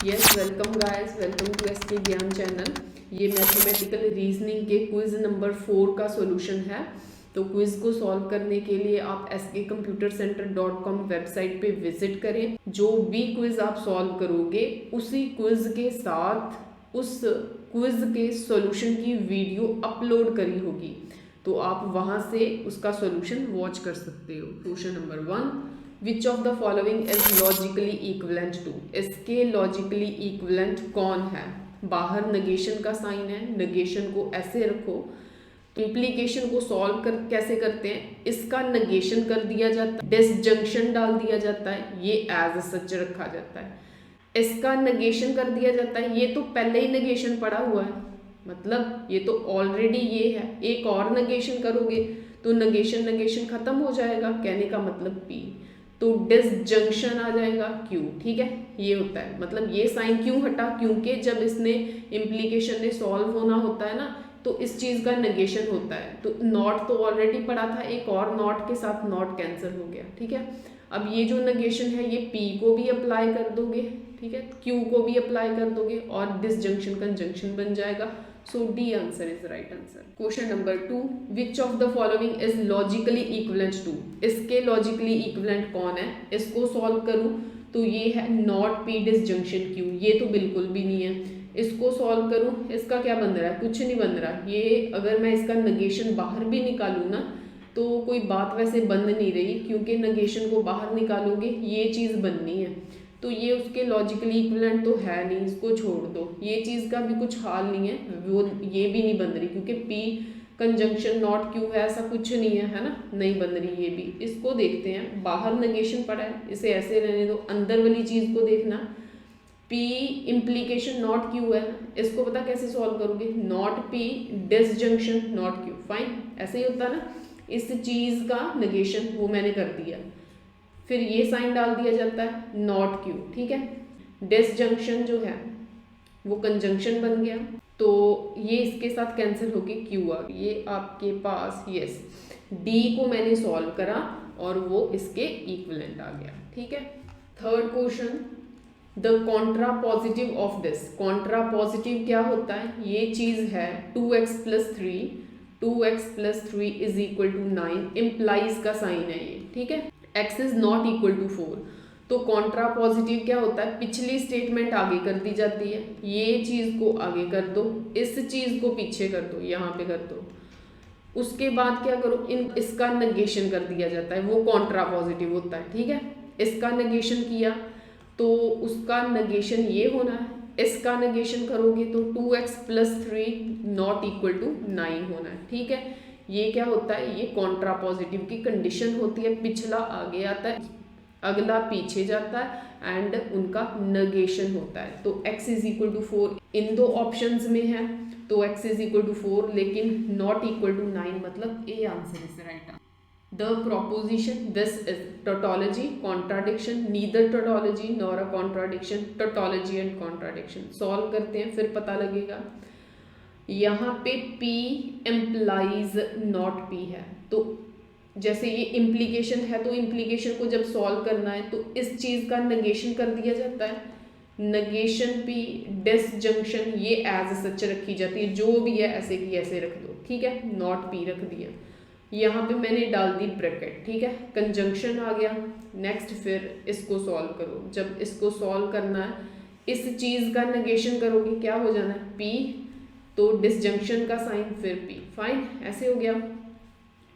Yes, welcome guys, welcome to SK Gyan channel. ये mathematical reasoning के quiz number 4 का solution है। तो क्विज को सॉल्व करने के लिए आप skcomputercenter.com वेबसाइट पे विजिट करें। जो भी क्विज आप सॉल्व करोगे उसी क्विज के साथ उस क्विज के सॉल्यूशन की वीडियो अपलोड करी होगी, तो आप वहाँ से उसका सॉल्यूशन वॉच कर सकते हो। Question number 1, which of the following is logically equivalent to. इसके लॉजिकली इक्विवेलेंट कौन है? बाहर नेगेशन का साइन है, नेगेशन को ऐसे रखो। इम्प्लीकेशन को सॉल्व कर कैसे करते हैं, इसका नेगेशन कर दिया जाता है, डिसजंक्शन डाल दिया जाता है, ये एज सच रखा जाता है। इसका नेगेशन कर दिया जाता है, ये तो पहले ही नेगेशन पड़ा हुआ है, मतलब ये तो ऑलरेडी ये है। एक और नेगेशन करोगे तो नेगेशन खत्म हो जाएगा, कहने का मतलब पी, तो डिसजंक्शन आ जाएगा क्यू। ठीक है, ये होता है, मतलब ये साइन क्यों हटा, क्योंकि जब इसने इम्प्लीकेशन ने सॉल्व होना होता है ना, तो इस चीज का नेगेशन होता है। तो नॉट तो ऑलरेडी पड़ा था, एक और नॉट के साथ नॉट कैंसिल हो गया। ठीक है, अब ये जो नेगेशन है ये पी को भी अप्लाई कर दोगे, ठीक है, क्यू को भी अप्लाई कर दोगे और डिसजंक्शन कंजंक्शन बन जाएगा। So D answer is right answer. Question number 2, which of the following is logically equivalent to. इसके लॉजिकली इक्विवेलेंट कौन है? इसको सॉल्व करूं तो ये है नॉट पी डिसजंक्शन क्यू, ये तो बिल्कुल भी नहीं है। इसको सॉल्व करूं, इसका क्या बन रहा है? कुछ नहीं बन रहा। ये अगर मैं इसका नेगेशन बाहर भी निकालूं ना तो कोई बात वैसे बन नहीं रही, क्योंकि नेगेशन को बाहर निकालोगे ये चीज़ बननी है, तो ये उसके लॉजिकली इक्विवेलेंट तो है नहीं, इसको छोड़ दो। ये चीज़ का भी कुछ हाल नहीं है, वो ये भी नहीं बन रही, क्योंकि पी कंजंक्शन नॉट क्यू है, ऐसा कुछ नहीं है ना, नहीं बन रही ये भी। इसको देखते हैं, बाहर नेगेशन पड़ा है, इसे ऐसे रहने दो, अंदर वाली चीज़ को देखना। पी इम्प्लीकेशन नॉट क्यू है, इसको पता कैसे सॉल्व करोगे? Not P disjunction not Q, fine, ऐसे ही होता ना। इस चीज़ का नेगेशन वो मैंने कर दिया, फिर ये साइन डाल दिया जाता है नॉट क्यू। ठीक है, डिसजंक्शन जो है वो कंजंक्शन बन गया, तो ये इसके साथ कैंसिल होके क्यू आ गया। ये आपके पास यस, डी को मैंने सॉल्व करा और वो इसके इक्विवेलेंट आ गया। ठीक है, third question, the Contra positive of this. Contra positive क्या होता है? ये चीज़ है 2x + 3, 2x + 3 is equal to 9, implies का साइन है ये। ठीक है, x is not equal to 4, तो कॉन्ट्रा पॉजिटिव क्या होता है? पिछली स्टेटमेंट आगे कर दी जाती है, ये चीज़ को आगे कर दो, इस चीज़ को पीछे कर दो, यहाँ पे कर दो, उसके बाद क्या करो, इसका नेगेशन कर दिया जाता है, वो कॉन्ट्रा पॉजिटिव होता है। ठीक है, इसका नेगेशन किया तो उसका नेगेशन ये होना है, इसका नेगेशन करोगे तो 2x + 3 नॉट इक्वल टू 9 होना है। ठीक है, ये क्या होता है? ये कॉन्ट्रा पॉजिटिव की कंडीशन होती है, पिछला आगे आता है, अगला पीछे जाता है एंड उनका नेगेशन होता है। तो x = 4 इन दो ऑप्शंस में है, तो x = 4 लेकिन नॉट इक्वल टू 9, मतलब A answer is right. The proposition this is tautology, contradiction, neither tautology nor a contradiction, tautology and contradiction। Solve करते हैं फिर पता लगेगा। यहाँ पे P implies not P है, तो जैसे ये इम्प्लीकेशन है, तो इम्प्लीकेशन को जब सॉल्व करना है तो इस चीज़ का नेगेशन कर दिया जाता है, नेगेशन P, डिसजंक्शन ये एज सच रखी जाती है, जो भी है ऐसे की ऐसे रख दो। ठीक है, नॉट P रख दिया, यहाँ पे मैंने डाल दी ब्रैकेट। ठीक है, कंजंक्शन आ गया। नेक्स्ट फिर इसको सॉल्व करो, जब इसको सॉल्व करना है इस चीज़ का नेगेशन करोगे, क्या हो जाना है? पी, तो डिसजंक्शन का साइन फिर पी, फाइन, ऐसे हो गया,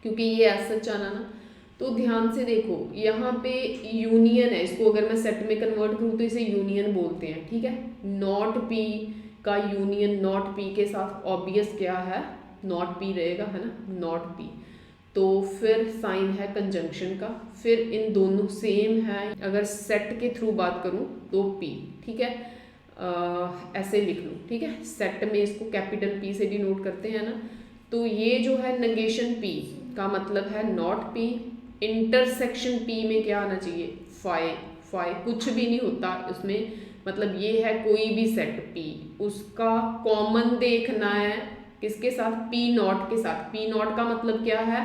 क्योंकि ये ऐसा आना ना। तो ध्यान से देखो, यहाँ पे यूनियन है, इसको अगर मैं सेट में कन्वर्ट करूँ तो इसे यूनियन बोलते हैं। ठीक है, नॉट पी का यूनियन नॉट पी के साथ ऑब्वियस क्या है? नॉट पी रहेगा, है ना, नॉट पी, तो फिर साइन है कंजंक्शन का, फिर इन दोनों सेम है। अगर सेट के थ्रू बात करूं तो P। ठीक है, ऐसे लिख लूँ। ठीक है, सेट में इसको कैपिटल P से डिनोट करते हैं ना, तो ये जो है नेगेशन P का मतलब है नॉट P, इंटरसेक्शन P में क्या आना चाहिए? फाई कुछ भी नहीं होता उसमें, मतलब ये है कोई भी सेट P, उसका कॉमन देखना है किसके साथ? P नॉट के साथ। P नॉट का मतलब क्या है?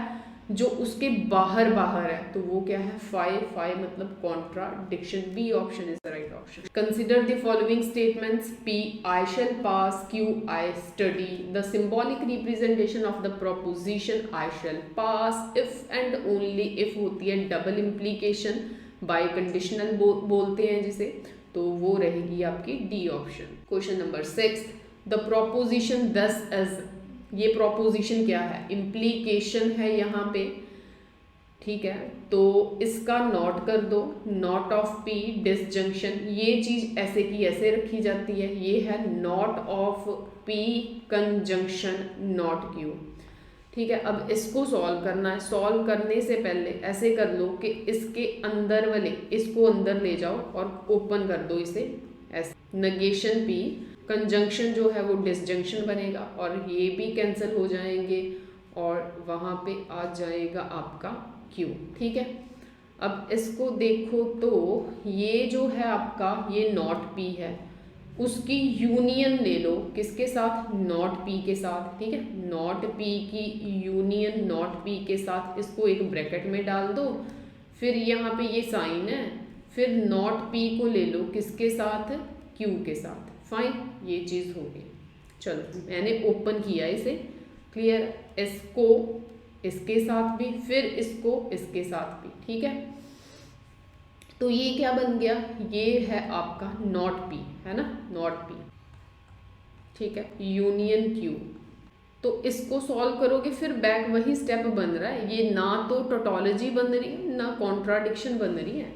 जो उसके बाहर बाहर है, तो वो क्या है, फाई मतलब contradiction. B option is the right option. Consider the following statements. P, I shall pass, Q, I study. The symbolic representation of the proposition I shall pass if and only if होती है double implication, bye conditional बोलते हैं जिसे, तो वो रहेगी आपकी D option. Question number 6, the proposition दस एज, ये प्रोपोजिशन क्या है, इम्प्लीकेशन है यहाँ पे, ठीक है, तो इसका नॉट कर दो, नॉट ऑफ पी डिसजंक्शन, ये चीज ऐसे की ऐसे रखी जाती है, ये है not of P conjunction not Q, ठीक है। अब इसको सॉल्व करना है, सॉल्व करने से पहले ऐसे कर लो कि इसके अंदर वाले इसको अंदर ले जाओ और ओपन कर दो इसे ऐसे, नेगेशन पी, कंजंक्शन जो है वो डिसजंक्शन बनेगा और ये भी कैंसिल हो जाएंगे और वहाँ पे आ जाएगा आपका क्यू, ठीक है। अब इसको देखो तो ये जो है आपका ये नॉट पी है, उसकी यूनियन ले लो किसके साथ, नॉट पी के साथ, ठीक है। नॉट पी की यूनियन नॉट पी के साथ, इसको एक ब्रैकेट में डाल दो, फिर यहाँ पे ये साइन है, फिर नॉट पी को ले लो किसके साथ, क्यू के साथ, फाइन, ये चीज़ हो गई। चलो मैंने ओपन किया इसे, क्लियर, इसको इसके साथ भी, फिर इसको इसके साथ भी, ठीक है। तो ये क्या बन गया, ये है आपका नॉट पी, है ना, नॉट पी, ठीक है, यूनियन क्यू। तो इसको सॉल्व करोगे फिर बैक वही स्टेप बन रहा है, ये ना तो टोटोलॉजी बन रही है ना कॉन्ट्राडिक्शन बन रही है,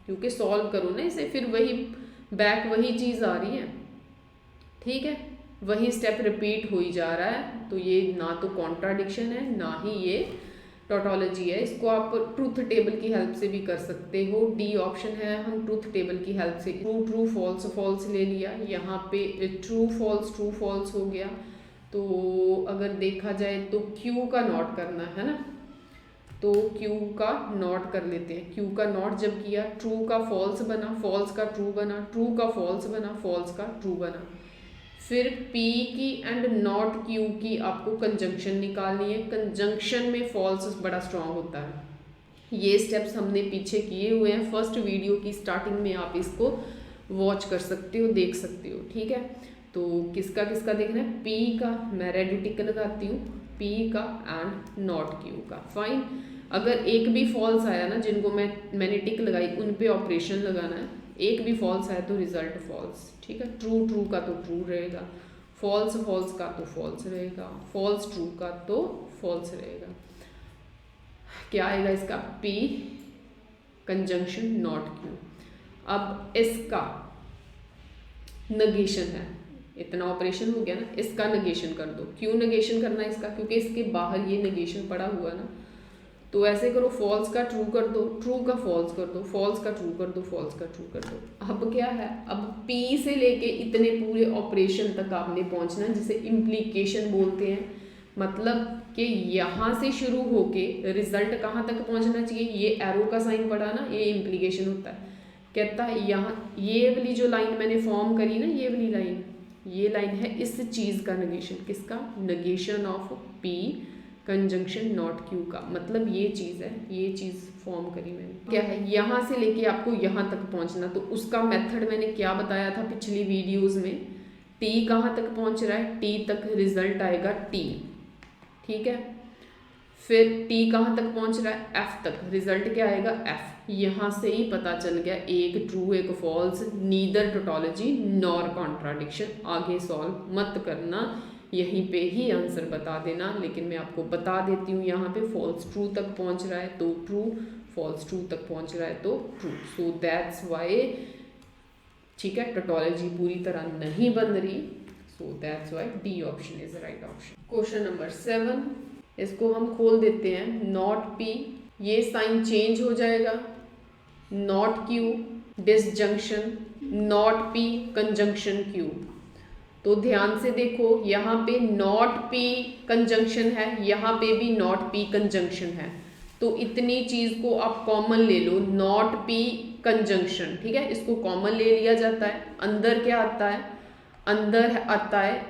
क्योंकि सॉल्व करो ना इसे फिर वही बैक वही चीज़ आ रही है, ठीक है, वही स्टेप रिपीट हो ही जा रहा है। तो ये ना तो कॉन्ट्राडिक्शन है ना ही ये टोटोलॉजी है। इसको आप ट्रूथ टेबल की हेल्प से भी कर सकते हो, डी ऑप्शन है, हम ट्रूथ टेबल की हेल्प से ट्रू ट्रू फॉल्स फॉल्स ले लिया, यहाँ पे ट्रू फॉल्स हो गया। तो अगर देखा जाए तो क्यू का नॉट करना है ना, तो क्यू का नॉट कर लेते हैं, क्यू का नॉट जब किया, ट्रू का फॉल्स बना, फॉल्स का ट्रू बना, ट्रू का फॉल्स बना, फॉल्स का ट्रू बना। फिर P की एंड नॉट Q की आपको कंजंक्शन निकालनी है, कंजंक्शन में फॉल्स बड़ा स्ट्रांग होता है। ये स्टेप्स हमने पीछे किए हुए हैं, फर्स्ट वीडियो की स्टार्टिंग में आप इसको वॉच कर सकते हो, देख सकते हो, ठीक है। तो किसका किसका देखना है, P का, मैं रेड टिक लगाती हूँ, P का एंड नॉट Q का, फाइन। अगर एक भी फॉल्स आया ना, जिनको मैंने टिक लगाई उन पे ऑपरेशन लगाना है, एक भी फॉल्स आया तो रिजल्ट फॉल्स, ठीक है। ट्रू ट्रू का तो ट्रू रहेगा, फॉल्स फॉल्स का तो फॉल्स रहेगा, फॉल्स ट्रू का तो फॉल्स रहेगा। क्या आएगा इसका, पी कंजंक्शन नॉट क्यू। अब इसका नेगेशन है, इतना ऑपरेशन हो गया ना, इसका नेगेशन कर दो। क्यों नेगेशन करना है इसका, क्योंकि इसके बाहर ये नेगेशन पड़ा हुआ ना, तो ऐसे करो, फॉल्स का ट्रू कर दो, ट्रू का फॉल्स कर दो, फॉल्स का ट्रू कर दो, फॉल्स का ट्रू कर दो। अब क्या है, अब पी से लेके इतने पूरे ऑपरेशन तक आपने पहुंचना है, जिसे इम्प्लीकेशन बोलते हैं। मतलब कि यहाँ से शुरू होके रिजल्ट कहाँ तक पहुंचना चाहिए, ये एरो का साइन पड़ा ना, ये इम्प्लीकेशन होता है। कहता है यहाँ ये वाली जो लाइन मैंने फॉर्म करी ना, ये लाइन है इस चीज़ का नेगेशन, किसका, negation of P conjunction not Q का, मतलब ये चीज़ है, ये चीज़ फॉर्म करी मैंने। क्या है, यहाँ से लेके आपको यहाँ तक पहुँचना, तो उसका मेथड मैंने क्या बताया था पिछली वीडियोस में, टी कहाँ तक पहुँच रहा है, टी तक रिजल्ट आएगा टी, ठीक है। फिर टी कहाँ तक पहुँच रहा है, एफ तक, रिजल्ट क्या आएगा, एफ। यहाँ से ही पता चल गया, एक ट्रू एक false, neither tautology nor contradiction. आगे सॉल्व मत करना, यहीं पे ही आंसर बता देना, लेकिन मैं आपको बता देती हूँ, यहाँ पे फॉल्स ट्रू तक पहुँच रहा है तो ट्रू, फॉल्स ट्रू तक पहुँच रहा है तो ट्रू। सो दैट्स वाई, ठीक है, टोटोलॉजी पूरी तरह नहीं बन रही, so that's why D option is the right option. Question number 7, इसको हम खोल देते हैं, नॉट पी, ये साइन चेंज हो जाएगा, not Q disjunction, not P conjunction Q. तो ध्यान से देखो, यहाँ पे नॉट पी कंजंक्शन है, यहाँ पे भी नॉट पी कंजंक्शन है, तो इतनी चीज को आप कॉमन ले लो, नॉट पी कंजंक्शन, ठीक है, इसको कॉमन ले लिया जाता है। अंदर क्या आता है, अंदर आता है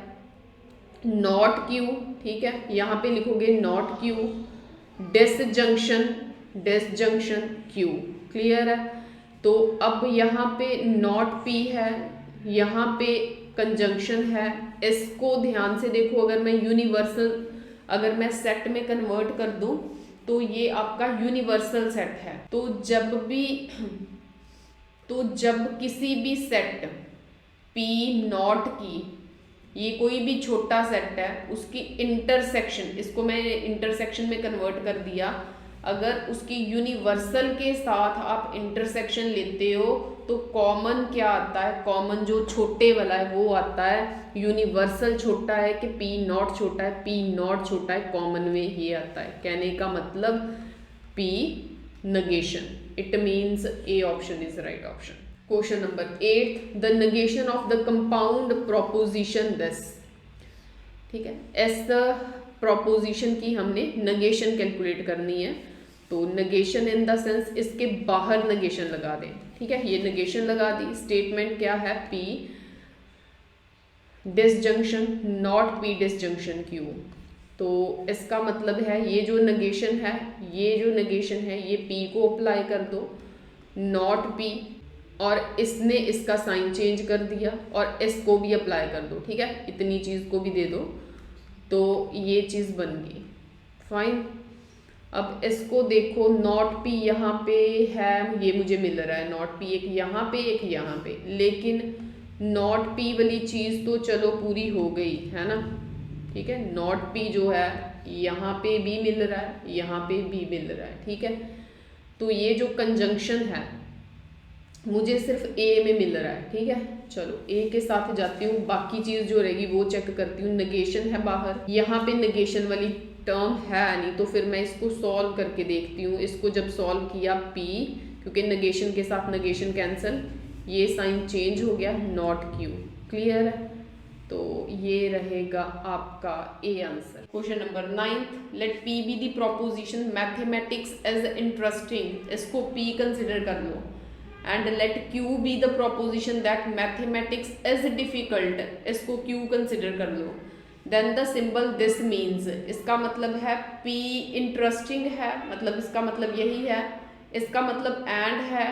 नॉट क्यू, ठीक है, यहाँ पे लिखोगे not Q, disjunction Q. Clear है? तो अब यहाँ पे नॉट पी है, यहाँ पे कंजंक्शन है। इसको ध्यान से देखो, अगर मैं यूनिवर्सल, अगर मैं सेट में कन्वर्ट कर दूं तो ये आपका यूनिवर्सल सेट है। तो जब किसी भी सेट पी नॉट की, ये कोई भी छोटा सेट है, उसकी इंटरसेक्शन, इसको मैं इंटरसेक्शन में कन्वर्ट कर दिया, अगर उसकी यूनिवर्सल के साथ आप इंटरसेक्शन लेते हो तो कॉमन क्या आता है? कॉमन जो छोटे वाला है वो आता है। यूनिवर्सल छोटा है कि पी नॉट छोटा है? पी नॉट छोटा है, कॉमन में ये आता है। कहने का मतलब P negation, it means A option is right option. Question number 8, the negation of the compound proposition this. ठीक है, इस proposition की हमने negation कैलकुलेट करनी है। तो negation इन द सेंस इसके बाहर negation लगा दें। ठीक है, ये negation लगा दी। स्टेटमेंट क्या है? P disjunction not P disjunction Q। तो इसका मतलब है ये जो negation है, ये P को अप्लाई कर दो, नॉट P, और इसने इसका साइन चेंज कर दिया और इसको भी अप्लाई कर दो। ठीक है, इतनी चीज़ को भी दे दो, तो ये चीज़ बन गई। फाइन। अब इसको देखो, नॉट P यहाँ पे है, ये मुझे मिल रहा है नॉट P, एक यहाँ पे एक यहाँ पे, लेकिन नॉट P वाली चीज़ तो चलो पूरी हो गई है ना। ठीक है, नॉट P जो है यहाँ पे भी मिल रहा है, यहाँ पे भी मिल रहा है। ठीक है, तो ये जो कंजंक्शन है मुझे सिर्फ A में मिल रहा है। ठीक है, चलो A के साथ जाती हूँ, बाकी चीज़ जो रहेगी वो चेक करती हूँ। नेगेशन है बाहर, यहाँ पे नेगेशन वाली टर्म है नहीं, तो फिर मैं इसको सॉल्व करके देखती हूँ। इसको जब सॉल्व किया P, क्योंकि नेगेशन के साथ नेगेशन कैंसिल, ये साइन चेंज हो गया, नॉट Q। क्लियर है? तो ये रहेगा आपका A answer. Question number 9, let P be the proposition mathematics as interesting, इसको P कंसिडर कर लो, and let Q be the proposition that mathematics is difficult, इसको Q कंसिडर कर लो। Then the symbol this means, इसका मतलब है P interesting है, मतलब इसका मतलब यही है, इसका मतलब एंड है,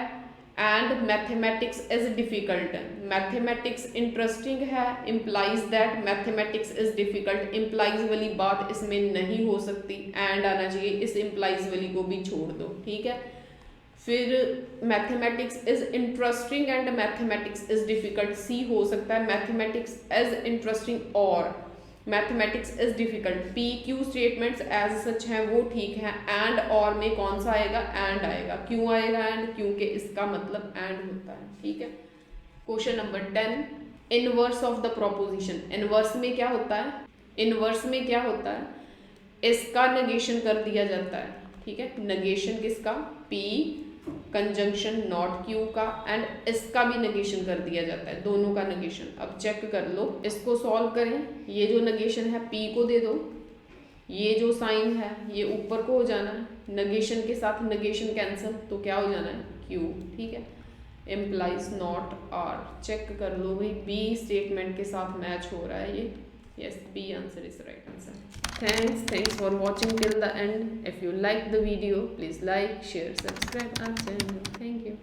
and mathematics is difficult, mathematics interesting है, implies that mathematics is difficult, implies वाली बात इसमें नहीं हो सकती, एंड आना चाहिए, इस इम्प्लाइज वाली को भी छोड़ दो। ठीक है, फिर mathematics is interesting and mathematics is difficult, C हो सकता है, मैथमेटिक्स इज इंटरेस्टिंग और mathematics is difficult. P Q statements as सच हैं वो ठीक है, एंड और में कौन सा आएगा? एंड आएगा। क्यों आएगा एंड? क्योंकि इसका मतलब एंड होता है। ठीक है, question number 10, inverse of the proposition, inverse में क्या होता है? इनवर्स में क्या होता है? इसका नेगेशन कर दिया जाता है। ठीक है, नेगेशन किसका? P कंजंक्शन नॉट Q का, एंड इसका भी नेगेशन कर दिया जाता है, दोनों का नेगेशन। अब चेक कर लो, इसको सॉल्व करें, ये जो नेगेशन है P को दे दो, ये जो साइन है ये ऊपर को हो जाना है, नेगेशन के साथ नेगेशन कैंसिल, तो क्या हो जाना है? Q। ठीक है, इम्प्लाइज नॉट R। चेक कर लो भाई, B स्टेटमेंट के साथ मैच हो रहा है ये। Yes, B answer is the right answer. Thanks for watching till the end. If you like the video, please like, share, subscribe our channel. Thank you.